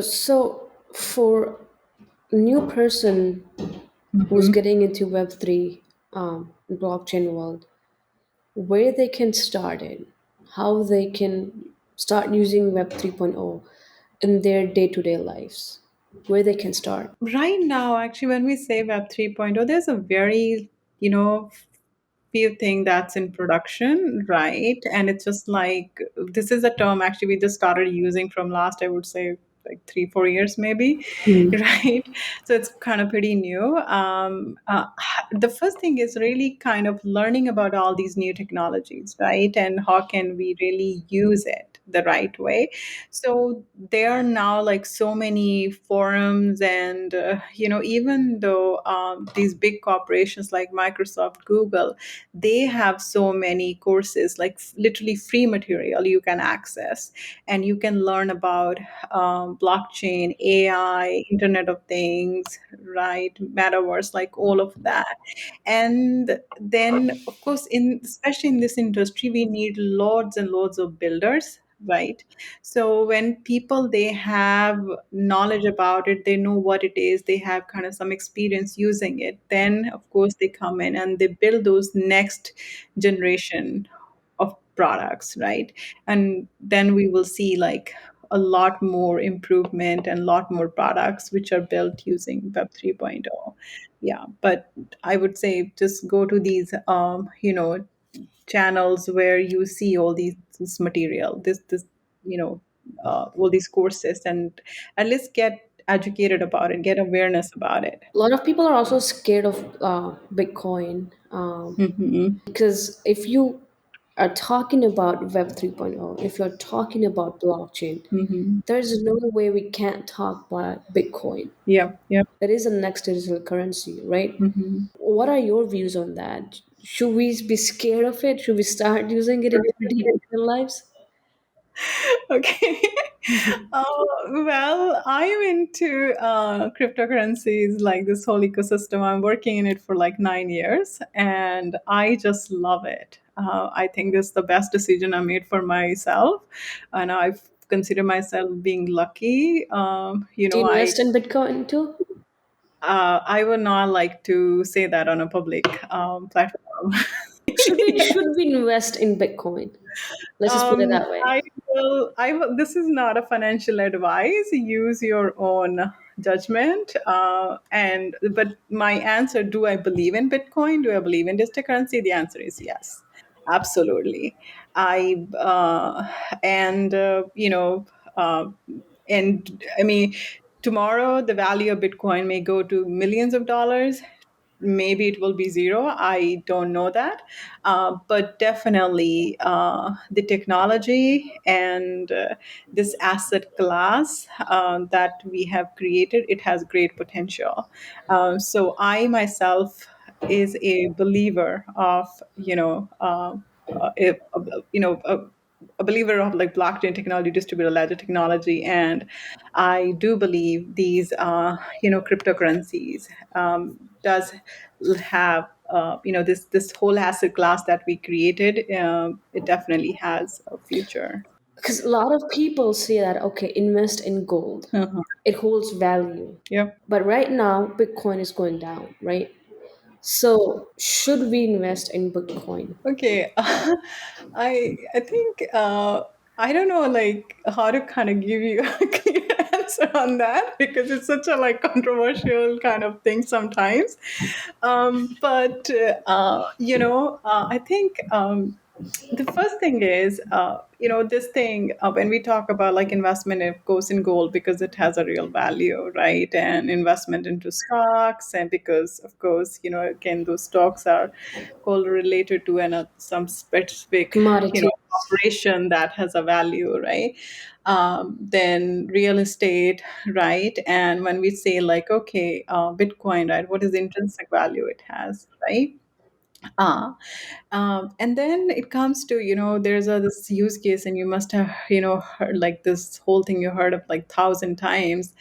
So for a new person who's Mhm. getting into Web3, blockchain world, where they can start it, how they can start using Web 3.0 in their day-to-day lives, where they can start. Right now, actually, when we say Web 3.0, there's a very, you know, few thing that's in production, right? And it's just like this is a term actually we just started using from last, I would say, like 3 4 years maybe. Right? So it's kind of pretty new. The first thing is really kind of learning about all these new technologies, right? And how can we really use it the right way. So there are now like so many forums, and even though these big corporations like Microsoft, Google, they have so many courses, like literally free material you can access, and you can learn about blockchain, AI, Internet of Things, right, metaverse, like all of that. And then of course, in especially in this industry, we need loads and loads of builders, right? So when people, they have knowledge about it, they know what it is, they have kind of some experience using it, then of course they come in and they build those next generation of products, right? And then we will see like a lot more improvement and a lot more products which are built using Web 3.0. Yeah, but I would say just go to these channels where you see all these this material, this you know all these courses, and at least get educated about it, get awareness about it. A lot of people are also scared of Bitcoin, Hmm. because if you are talking about Web 3.0, if you're talking about blockchain, Hmm. there's no way we can't talk about Bitcoin. Yeah, yeah. That is the next digital currency, right? Hmm. What are your views on that? Should we be scared of it? Should we start using it in our day-to-day lives? Okay. Well, I'm into cryptocurrencies, like this whole ecosystem. I'm working in it for like 9 years, and I just love it. I think this is the best decision I made for myself, and I've considered myself being lucky. Do you invest in Bitcoin too? I would not like to say that on a public platform. Should we invest in Bitcoin? Let's just put it that way. I will. I will. This is not a financial advice. Use your own judgment. And but my answer: do I believe in Bitcoin? Do I believe in digital currency? The answer is yes, absolutely. I and uh, and I mean, tomorrow the value of Bitcoin may go to millions of dollars. Maybe it will be zero. I don't know that. But definitely the technology and this asset class that we have created, it has great potential. So I myself is a believer of, a, you know, a, a believer of like blockchain technology, distributed ledger technology, and I do believe these, cryptocurrencies does have this whole asset class that we created. It definitely has a future. Because a lot of people say that, okay, invest in gold. Uh-huh. It holds value. Yep. But right now, Bitcoin is going down, right? So should we invest in Bitcoin? Okay. I think I don't know like how to kind of give you a clear answer on that, because it's such a like controversial kind of thing sometimes. But I think the first thing is, this thing, when we talk about like investment, it goes in gold because it has a real value, right? And investment into stocks, and because of course, again, those stocks are correlated to some specific, Commodity. operation that has a value, right? Then real estate, right? And when we say like, okay, Bitcoin, right? What is the intrinsic value it has, right? Uh, and then it comes to, there's this use case, and you must have, heard like this whole thing you heard of like 1,000 times.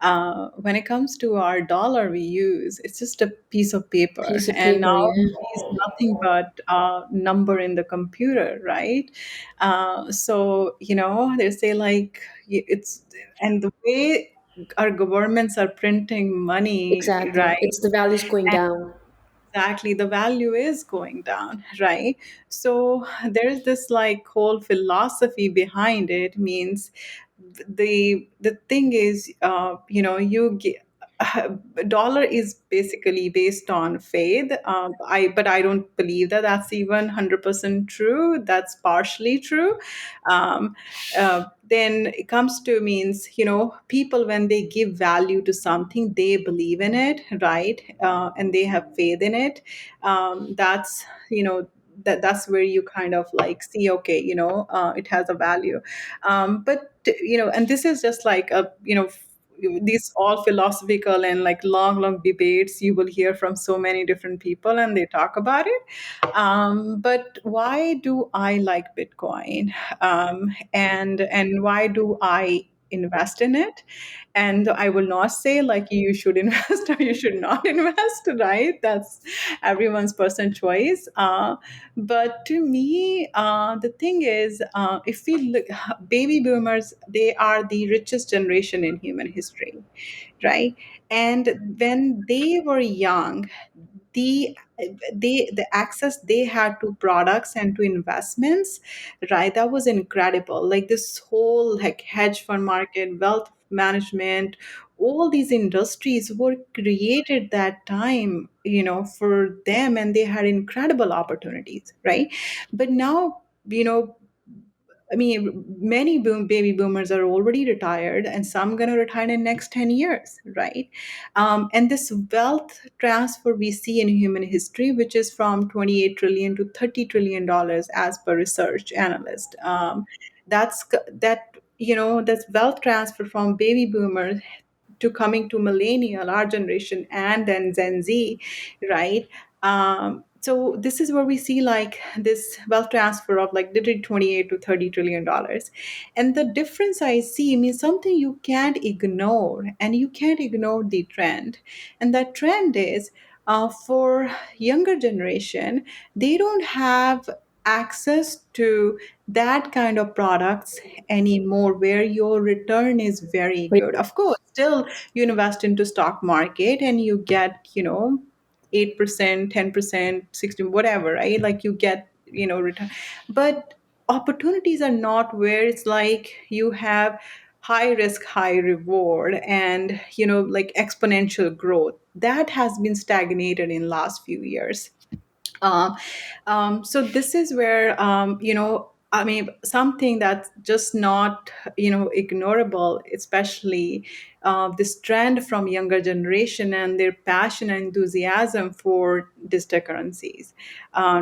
When it comes to our dollar we use, it's just a piece of paper. Piece of And paper, now yeah. it is nothing but a number in the computer, right? So, they say like it's, and the way our governments are printing money, Exactly. right? It's the value's going down. Exactly, the value is going down, right? So there's this like whole philosophy behind it. Means the thing is, you get, dollar is basically based on faith. But I don't believe that that's even 100% true. That's partially true. um, then it comes to, means, people when they give value to something, they believe in it, right? And they have faith in it. That's, that's where you kind of like see, okay, it has a value. But and this is just like a, these all philosophical and like long debates you will hear from so many different people, and they talk about it. But why do I like Bitcoin? And why do I invest in it? And I will not say like you should invest or you should not invest, right? That's everyone's personal choice. But to me, the thing is, if we look, baby boomers, they are the richest generation in human history, right? And when they were young, the the access they had to products and to investments, right, that was incredible. Like this whole like hedge fund market, wealth management, all these industries were created that time, for them, and they had incredible opportunities, right? But now, I mean, many baby boomers are already retired, and some going to retire in the next 10 years, right? And this wealth transfer we see in human history, which is from 28 trillion to $30 trillion as per research analyst. That's wealth transfer from baby boomers to coming to millennial, our generation, and then Gen Z, right? So this is where we see like this wealth transfer of like literally 28 to $30 trillion. And the difference I see means something you can't ignore, and you can't ignore the trend. And that trend is, for younger generation, they don't have access to that kind of products anymore where your return is very Wait, good. Of course, still you invest into stock market and you get, 8%, 10%, 16, whatever, right? Like you get, return. But opportunities are not where it's like you have high risk, high reward, and, like exponential growth. That has been stagnated in last few years. uh, so this is where, I mean, something that's just not, ignorable, especially this trend from younger generation and their passion and enthusiasm for digital currencies,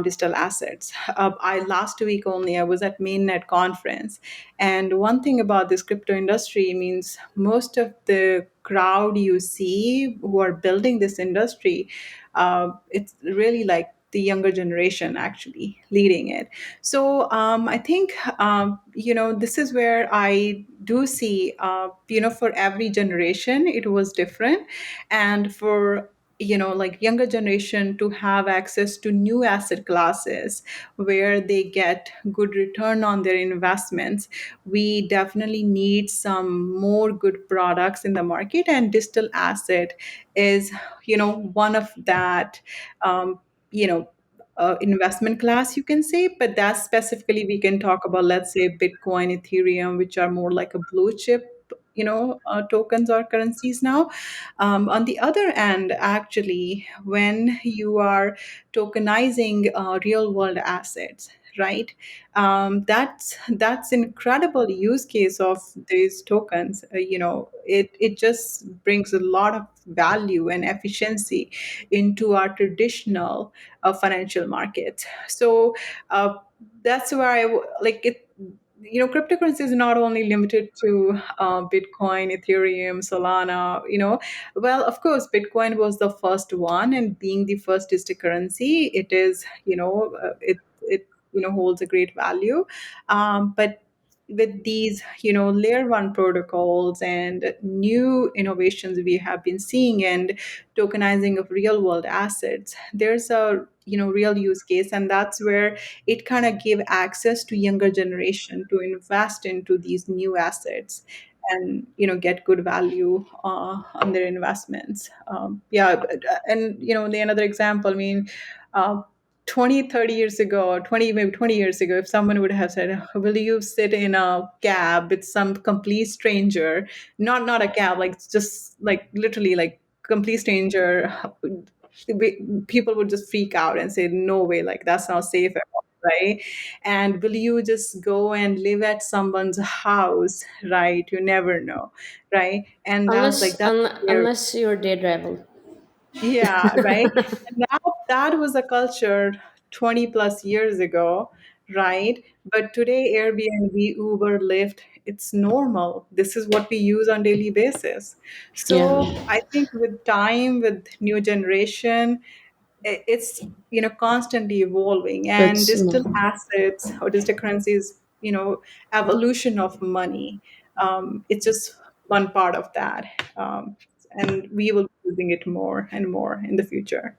digital assets. I last week only I was at mainnet conference, and one thing about this crypto industry means most of the crowd you see who are building this industry, it's really like the younger generation actually leading it. So I think, this is where I do see, for every generation it was different. And for, like younger generation to have access to new asset classes where they get good return on their investments, we definitely need some more good products in the market, and digital asset is, one of that, um, you know investment class, you can say. But that specifically we can talk about, let's say Bitcoin, Ethereum, which are more like a blue chip, tokens or currencies now. On the other end, actually, when you are tokenizing real world assets, right, that's incredible use case of these tokens. It just brings a lot of value and efficiency into our traditional financial markets. So uh, that's where like it. cryptocurrency is not only limited to Bitcoin, Ethereum, Solana. Well, of course, Bitcoin was the first one, and being the first digital currency, it is, it holds a great value. But with these, layer one protocols and new innovations we have been seeing, and tokenizing of real world assets, there's a real use case, and that's where it kind of gave access to younger generation to invest into these new assets, and get good value on their investments. Yeah, and the another example, I mean, uh, 20, 30 years ago, 20, maybe 20 years ago, if someone would have said, will you sit in a cab with some complete stranger, not a cab, like just like literally like complete stranger, people would just freak out and say, no way, like that's not safe at all, right? And will you just go and live at someone's house, right? You never know, right? And that's like that's scary. Unless you're day travel. Yeah, right. And that was a culture 20 plus years ago, right? But today, Airbnb, Uber, Lyft, it's normal. This is what we use on daily basis. Yeah, So I think with time, with new generation, it's constantly evolving, and it's digital assets or digital currencies, evolution of money. It's just one part of that, and we will be using it more and more in the future.